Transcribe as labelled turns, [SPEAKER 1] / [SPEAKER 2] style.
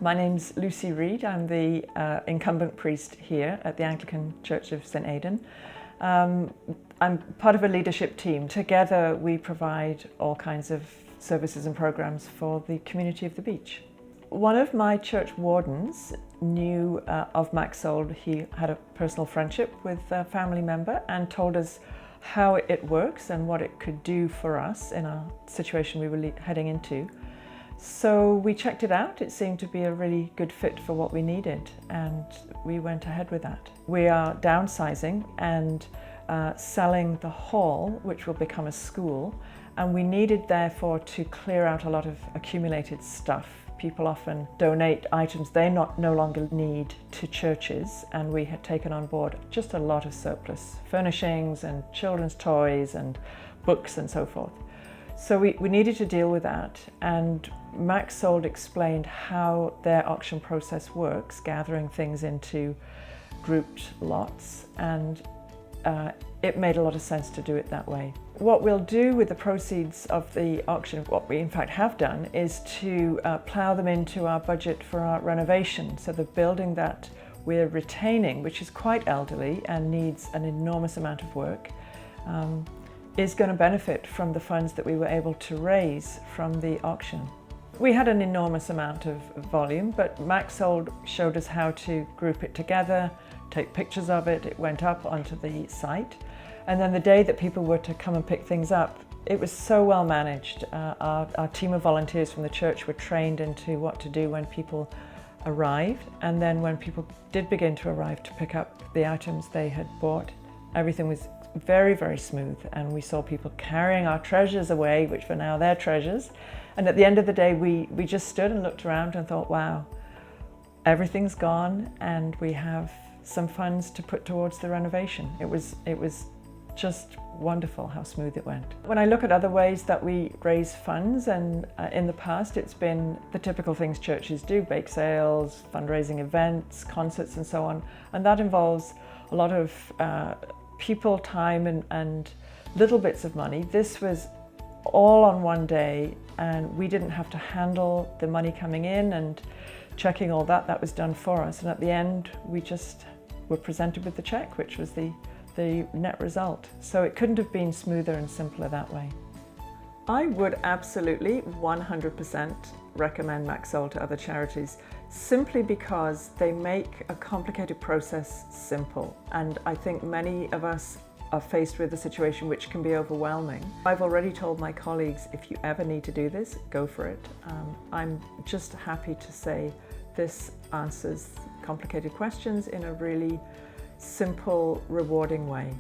[SPEAKER 1] My name's Lucy Reid. I'm the incumbent priest here at the Anglican Church of St Aidan. I'm part of a leadership team. Together we provide all kinds of services and programs for the community of the beach. One of my church wardens knew of MaxSold. He had a personal friendship with a family member and told us how it works and what it could do for us in a situation we were heading into. So we checked it out. It seemed to be a really good fit for what we needed, and we went ahead with that. We are downsizing and selling the hall, which will become a school, and we needed therefore to clear out a lot of accumulated stuff. People often donate items they no longer need to churches, and we had taken on board just a lot of surplus furnishings and children's toys and books and so forth. So we needed to deal with that, and MaxSold explained how their auction process works, gathering things into grouped lots, and it made a lot of sense to do it that way. What we'll do with the proceeds of the auction, what we in fact have done, is to plough them into our budget for our renovation. So the building that we're retaining, which is quite elderly and needs an enormous amount of work, is going to benefit from the funds that we were able to raise from the auction. We had an enormous amount of volume, but MaxSold showed us how to group it together, take pictures of it. It went up onto the site. And then the day that people were to come and pick things up, it was so well managed. Our team of volunteers from the church were trained into what to do when people arrived. And then when people did begin to arrive to pick up the items they had bought, everything was very, very smooth, and we saw people carrying our treasures away, which were now their treasures. And at the end of the day, we just stood and looked around and thought, wow, everything's gone, and we have some funds to put towards the renovation. It was just wonderful how smooth it went. When I look at other ways that we raise funds, and in the past it's been the typical things churches do, bake sales, fundraising events, concerts and so on, and that involves a lot of people, time and little bits of money. This was all on one day, and we didn't have to handle the money coming in and checking all that. That was done for us, and at the end we just were presented with the check, which was the net result. So it couldn't have been smoother and simpler that way. I would absolutely 100% recommend MaxSold to other charities, simply because they make a complicated process simple. And I think many of us are faced with a situation which can be overwhelming. I've already told my colleagues, if you ever need to do this, go for it. I'm just happy to say this answers complicated questions in a really simple, rewarding way.